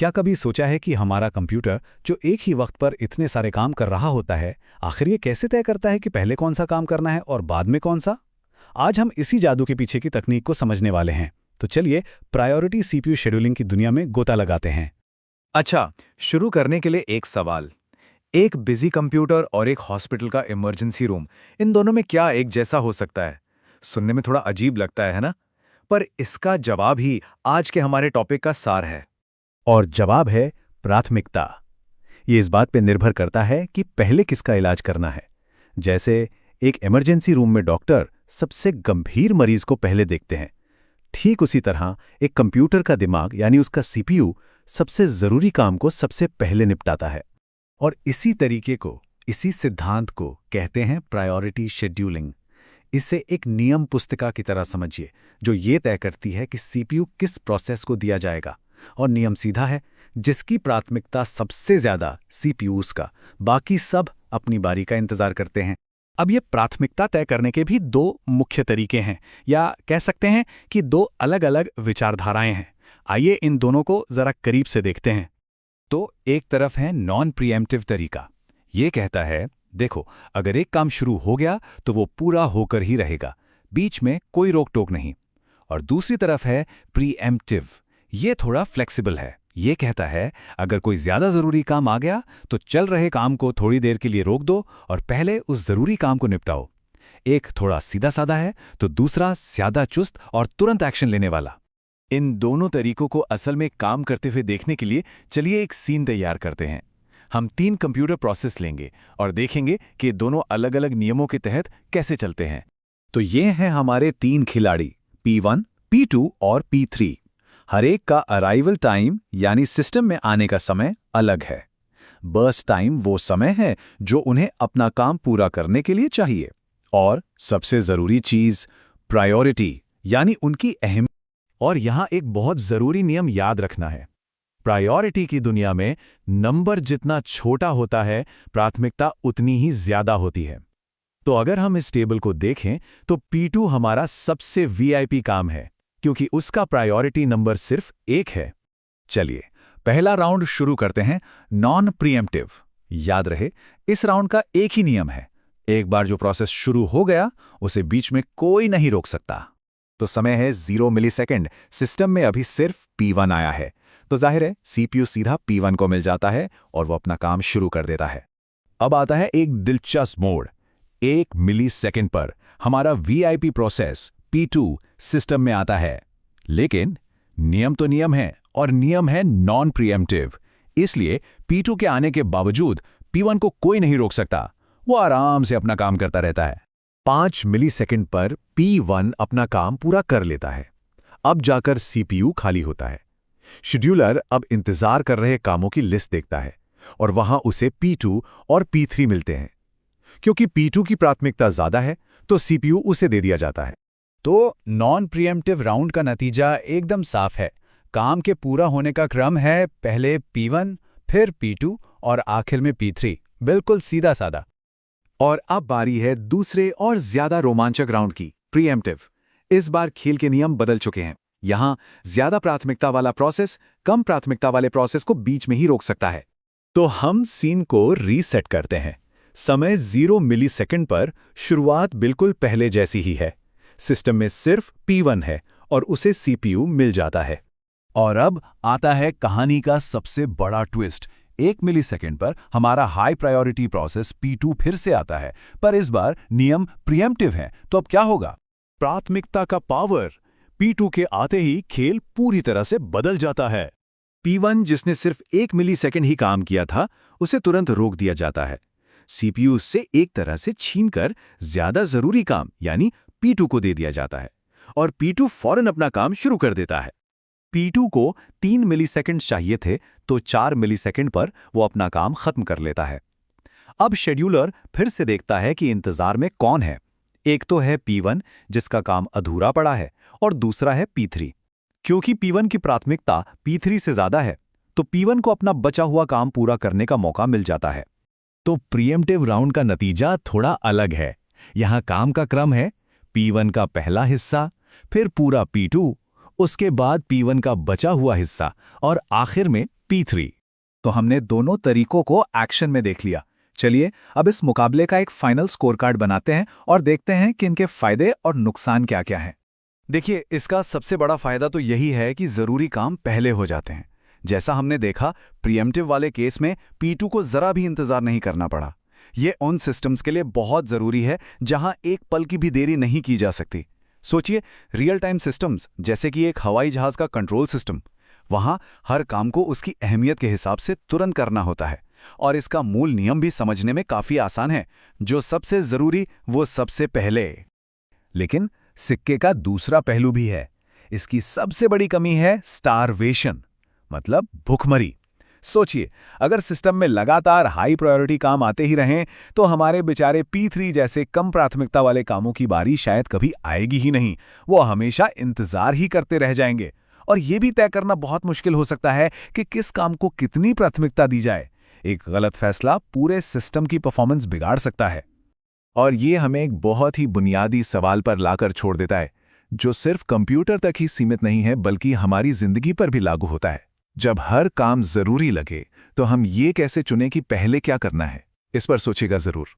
क्या कभी सोचा है कि हमारा कंप्यूटर जो एक ही वक्त पर इतने सारे काम कर रहा होता है, आखिर ये कैसे तय करता है कि पहले कौन सा काम करना है और बाद में कौन सा? आज हम इसी जादू के पीछे की तकनीक को समझने वाले हैं। तो चलिए प्रायोरिटी सीपीयू शेड्यूलिंग की दुनिया में गोता लगाते हैं। अच्छा, शुरू करने के लिए एक सवाल। एक बिजी कंप्यूटर और एक हॉस्पिटल का इमरजेंसी रूम, इन दोनों में क्या एक जैसा हो सकता है? सुनने में थोड़ा अजीब लगता है ना? पर इसका जवाब ही आज के हमारे टॉपिक का सार है। और जवाब है प्राथमिकता। ये इस बात पर निर्भर करता है कि पहले किसका इलाज करना है। जैसे एक इमरजेंसी रूम में डॉक्टर सबसे गंभीर मरीज को पहले देखते हैं, ठीक उसी तरह एक कंप्यूटर का दिमाग यानी उसका सीपीयू सबसे जरूरी काम को सबसे पहले निपटाता है। और इसी तरीके को, इसी सिद्धांत को कहते हैं प्रायोरिटी शेड्यूलिंग। इसे एक नियम पुस्तिका की तरह समझिए, जो ये तय करती है कि सीपीयू किस प्रोसेस को दिया जाएगा। और नियम सीधा है, जिसकी प्राथमिकता सबसे ज्यादा सीपीयूज का, बाकी सब अपनी बारी का इंतजार करते हैं। अब ये प्राथमिकता तय करने के भी दो मुख्य तरीके हैं, या कह सकते हैं कि दो अलग अलग विचारधाराएं हैं। आइए इन दोनों को जरा करीब से देखते हैं। तो एक तरफ है नॉन प्रीएम्प्टिव तरीका। ये कहता है, देखो, अगर एक काम शुरू हो गया तो वो पूरा होकर ही रहेगा, बीच में कोई रोक टोक नहीं। और दूसरी तरफ है प्रीएम्प्टिव। ये थोड़ा फ्लेक्सिबल है। ये कहता है, अगर कोई ज्यादा जरूरी काम आ गया तो चल रहे काम को थोड़ी देर के लिए रोक दो और पहले उस जरूरी काम को निपटाओ। एक थोड़ा सीधा साधा है तो दूसरा ज्यादा चुस्त और तुरंत एक्शन लेने वाला। इन दोनों तरीकों को असल में काम करते हुए देखने के लिए चलिए एक सीन तैयार करते हैं। हम 3 कंप्यूटर प्रोसेस लेंगे और देखेंगे कि दोनों अलग अलग नियमों के तहत कैसे चलते हैं। तो ये हैं हमारे 3 खिलाड़ी, P1, P2 और P3। हर एक का अराइवल टाइम यानी सिस्टम में आने का समय अलग है। बर्स्ट टाइम वो समय है जो उन्हें अपना काम पूरा करने के लिए चाहिए। और सबसे जरूरी चीज प्रायोरिटी यानी उनकी अहम। और यहां एक बहुत जरूरी नियम याद रखना है। प्रायोरिटी की दुनिया में नंबर जितना छोटा होता है, प्राथमिकता उतनी ही ज्यादा होती है। तो अगर हम इस टेबल को देखें तो P2 हमारा सबसे वीआईपी काम है, क्योंकि उसका प्रायोरिटी नंबर सिर्फ 1 है। चलिए पहला राउंड शुरू करते हैं, नॉन प्रीएम्प्टिव। याद रहे, इस राउंड का एक ही नियम है, एक बार जो प्रोसेस शुरू हो गया उसे बीच में कोई नहीं रोक सकता। तो समय है 0 मिलीसेकंड। सिस्टम में अभी सिर्फ P1 आया है, तो जाहिर है सीपीयू सीधा P1 को मिल जाता है और वो अपना काम शुरू कर देता है। अब आता है एक दिलचस्प मोड़। 1 मिलीसेकंड पर हमारा वीआईपी प्रोसेस P2 सिस्टम में आता है। लेकिन नियम तो नियम है, और नियम है नॉन प्रीएम्प्टिव। इसलिए P2 के आने के बावजूद P1 को कोई नहीं रोक सकता, वो आराम से अपना काम करता रहता है। 5 मिलीसेकंड पर P1 अपना काम पूरा कर लेता है। अब जाकर सीपीयू खाली होता है। शेड्यूलर अब इंतजार कर रहे कामों की लिस्ट देखता है और वहां उसे P2 और P3 मिलते हैं। क्योंकि P2 की प्राथमिकता ज्यादा है तो सीपीयू उसे दे दिया जाता है। तो नॉन प्रीएम्प्टिव राउंड का नतीजा एकदम साफ है। काम के पूरा होने का क्रम है, पहले P1, फिर P2 और आखिर में P3। बिल्कुल सीधा साधा। और अब बारी है दूसरे और ज्यादा रोमांचक राउंड की, प्रीएम्प्टिव। इस बार खेल के नियम बदल चुके हैं। यहां ज्यादा प्राथमिकता वाला प्रोसेस कम प्राथमिकता वाले प्रोसेस को बीच में ही रोक सकता है। तो हम सीन को रीसेट करते हैं। समय 0 मिलीसेकंड पर शुरुआत बिल्कुल पहले जैसी ही है। सिस्टम में सिर्फ P1 है और उसे सीपीयू मिल जाता है। और अब आता है कहानी का सबसे बड़ा ट्विस्ट। 1 मिलीसेकंड पर हमारा हाई प्रायोरिटी प्रोसेस P2 फिर से आता है, पर इस बार नियम प्रीएम्प्टिव है। तो अब क्या होगा? प्राथमिकता का पावर। P2 के आते ही खेल पूरी तरह से बदल जाता है। P1 जिसने सिर्फ 1 मिलीसेकंड ही काम किया था, उसे तुरंत रोक दिया जाता है। सीपीयू से एक तरह से छीनकर ज्यादा जरूरी काम यानी P2 को दे दिया जाता है, और P2 फौरन अपना काम शुरू कर देता है। P2 को 3 मिलीसेकंड चाहिए थे, तो 4 मिलीसेकंड पर वो अपना काम खत्म कर लेता है। अब शेड्यूलर फिर से देखता है कि इंतजार में कौन है। एक तो है P1 जिसका काम अधूरा पड़ा है, और दूसरा है P3। क्योंकि P1 की प्राथमिकता P3 से ज्यादा है, तो P1 को अपना बचा हुआ काम पूरा करने का मौका मिल जाता है। तो प्रीएम्प्टिव राउंड का नतीजा थोड़ा अलग है। यहां काम का क्रम है, P1 का पहला हिस्सा, फिर पूरा P2, उसके बाद P1 का बचा हुआ हिस्सा, और आखिर में P3। तो हमने दोनों तरीकों को एक्शन में देख लिया। चलिए अब इस मुकाबले का एक फाइनल स्कोर कार्ड बनाते हैं और देखते हैं कि इनके फायदे और नुकसान क्या क्या हैं। देखिए, इसका सबसे बड़ा फायदा तो यही है कि जरूरी काम पहले हो जाते हैं। जैसा हमने देखा, प्रीएम्प्टिव वाले केस में P2 को जरा भी इंतजार नहीं करना पड़ा। ये उन सिस्टम्स के लिए बहुत जरूरी है जहां एक पल की भी देरी नहीं की जा सकती। सोचिए, रियल टाइम सिस्टम्स जैसे कि एक हवाई जहाज का कंट्रोल सिस्टम, वहां हर काम को उसकी अहमियत के हिसाब से तुरंत करना होता है। और इसका मूल नियम भी समझने में काफी आसान है, जो सबसे जरूरी वो सबसे पहले। लेकिन सिक्के का दूसरा पहलू भी है। इसकी सबसे बड़ी कमी है स्टारवेशन, मतलब भूखमरी। सोचिए, अगर सिस्टम में लगातार हाई प्रायोरिटी काम आते ही रहें तो हमारे बेचारे P3 जैसे कम प्राथमिकता वाले कामों की बारी शायद कभी आएगी ही नहीं। वो हमेशा इंतजार ही करते रह जाएंगे। और ये भी तय करना बहुत मुश्किल हो सकता है कि किस काम को कितनी प्राथमिकता दी जाए। एक गलत फैसला पूरे सिस्टम की परफॉर्मेंस बिगाड़ सकता है। और ये हमें एक बहुत ही बुनियादी सवाल पर लाकर छोड़ देता है, जो सिर्फ कंप्यूटर तक ही सीमित नहीं है बल्कि हमारी जिंदगी पर भी लागू होता है। जब हर काम जरूरी लगे तो हम ये कैसे चुनें कि पहले क्या करना है? इस पर सोचिएगा जरूर।